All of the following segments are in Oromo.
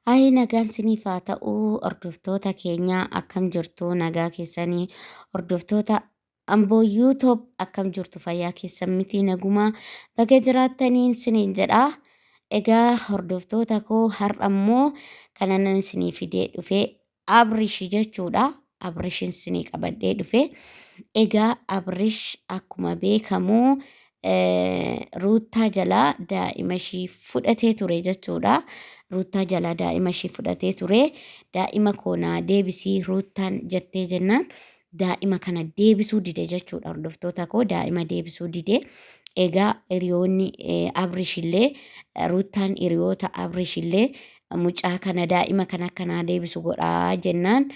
Ay nagaan siniif haa ta'uu hordoftoota keenyaa akkam jirtu nagaa keessanii hordoftoota Amboo YouTube akkam jirtu fayyaa keessan miti nagumaa baga jiraattaniin siniin jedha. Egaa hordoftoota koo har'a immoo kanan isinii fidee dhufe Abrish jechuudha. Abrishin isinii qabadhee dhufe. Egaa Abrish akkuma beekamu Ruutaa jalaa daa'ima ishii fudhatee ture jechuudha. Ruutaa jalaa daa'ima ishii fudhatee ture. Daa'ima koonaa deebisii Ruutaan jettee jennaan daa'ima kana deebisuu dide jechuudha. Hordoftoota koo daa'ima deebisuu dide. Egaa hiriyoonni Abrish illee Ruutaan hiriyoota Abrish illee mucaa kana daa'ima kana akkanaa deebisu godhaa jennaan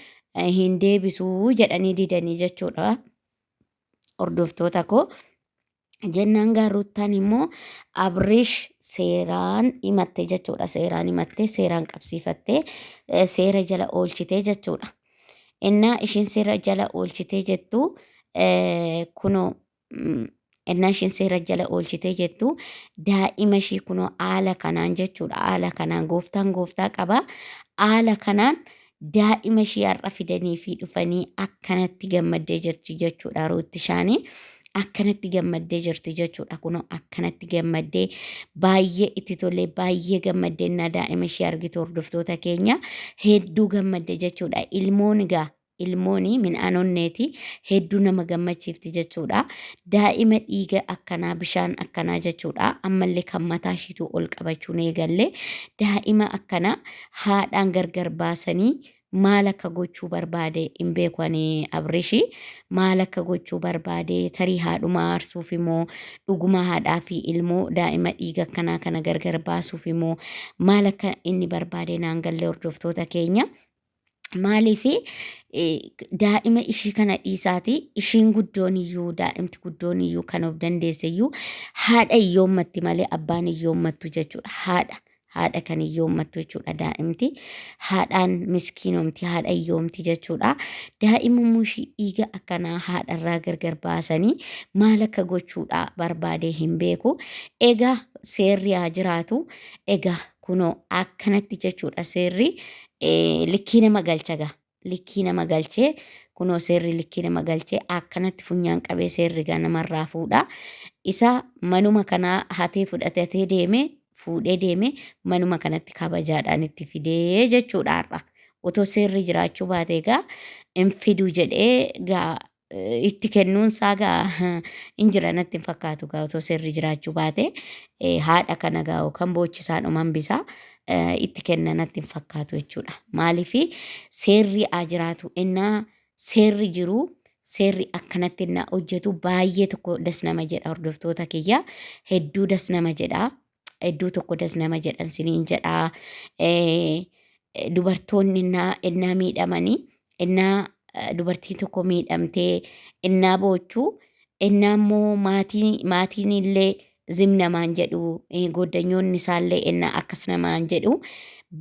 hin deebisuu jedhanii didanii jechuudha. Hordoftoota koo. Jennaan Ruutaan immoo Abrish seeraan himatte jechuudha. Seeraan himatte seeraan qabsiifatte seera jala oolchite jechuudha. Innaa ishiin seera jala oolchite jettu kunoo innaa ishiin seera jala oolchite jettu daa'ima ishii kunoo haala kanaan jechuudha. Haala kanaan gooftaa qaba. Haala kanaan daa'ima ishii har'a fidanii fi dhufanii akkanatti gammaddee jirti jechuudha. Ruuti ishaanii. Akkanatti gammaddee jirti jechuudha. Kunoo akkanatti gammaddee baay'ee itti tolee baay'ee gammaddee daa'ima ishee argitu hordoftoota keenya hedduu gammaddee jechuudha. Ilmooni midhaan onneeti hedduu nama gammachiifti jechuudha. Daa'ima dhiiga akkanaa bishaan akkanaa jechuudha. Ammallee kan mataa ishiitu ol qabachuun eegalle daa'ima akkanaa haadhaan gargar baasanii maal akka gochuu barbaade hin beeku Abrishi maal akka gochuu barbaade tarii haadhuma aarsuuf immoo dhuguma haadhaa fi ilmoo daa'ima dhiiga akkanaa kana gargar baasuuf immoo maal akka inni barbaade naan galle hordoftoota keenya. Maaliif daa'ima ishii kana dhiisaati ishiin guddoon iyyuu daa'imti guddoon iyyuu kan of dandeesse iyyuu haadha iyyoommatti malee abbaan iyyoommatu jechuudha. Haadha kan iyyoommatu jechuudha daa'imti. Haadhaan miskiinomti haadha iyyoomti jechuudha. Daa'imummoo ishii dhiiga akkanaa haadharraa gargar baasanii maal akka gochuudha barbaade hin beeku. Egaa seerri haa jiraatu. Egaa kunoo akkanatti jechuudha seerri likkii nama galchaga. Likkii nama galchee kunoo seerri likkii nama galchee akkanatti funyaan qabee seerri namarraa fuudha. Isa manuma kanaa hatee fudhatee deeme. Fuudhee deeme manuma kanatti kabajaadhaan itti fidee jechuudha har'a. Otoo seerri jiraachuu baate egaa hin fiduu jedhee itti kennuunsaa hin jira natti hin fakkaatu otoo seerri jiraachuu baate haadha kana yookaan boochisaadhuma hambisaa itti kenna natti hin fakkaatu jechuudha. Maaliif seerri haa jiraatu innaa seerri jiru seerri akkanatti innaa hojjetu baay'ee tokko das nama jedha hordoftoota kiyya hedduu das nama jedha. Hedduu tokko das nama jedhan siniin jedhaa. Dubartoonni innaa miidhamanii innaa dubartiin tokko miidhamtee innaa boochuu innaa immoo maatiin illee zim namaan jedhu goddanyoonni isaallee innaa akkas namaan jedhu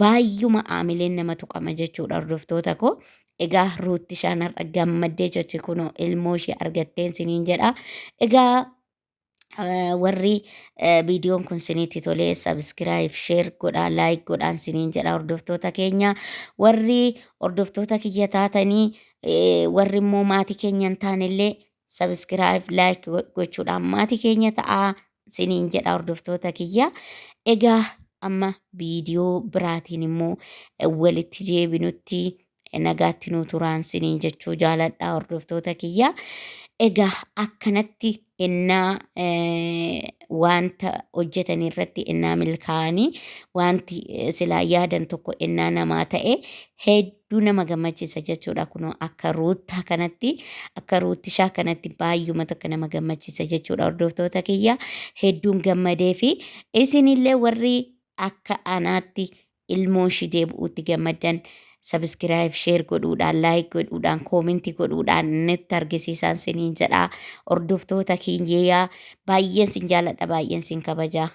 baay'uma aamileen nama tuqama jechuudha hordoftoota koo. Egaa Ruuti ishaan har'a gammaddee jechuun kunoo ilmoo ishee argatteen siniin jedhaa. Egaa warri viidiyoon kun sinitti tolee sabskiraayib sheer godhaa laayik godhaan siniin jedha hordoftoota keenya. Warri hordoftoota kiyya taatanii warri immoo maatii keenya hin taanellee sabskiraayib laayik gochuudhaan maatii keenya ta'aa siniin jedha hordoftoota kiyya. Egaa amma viidiyoo biraatiin immoo walitti deebinutti nagaatti nu turaan siniin jechuu jaaladha hordoftoota kiyya. Egaa akkanatti innaa wanta hojjetan irratti innaa milkaa'anii wanti silaa yaadan tokko innaa namaa ta'e hedduu nama gammachiisa jechuudha. Kunoo akka Ruutaa kanatti akka Ruutishaa kanatti baay'uma tokko nama gammachiisa jechuudha hordoftoota kiyya. Hedduun gammadee fi isinillee warri akka anaatti ilmoo ishii deebi'uutti gammaddan. Sabskiraayib sheer godhuudhaan laayik godhuudhaan koomentii godhuudhaan nutti argisiisaan siniin jedhaa hordoftoota kiyyaa baay'een sin jaaladha baay'een sin kabajaa.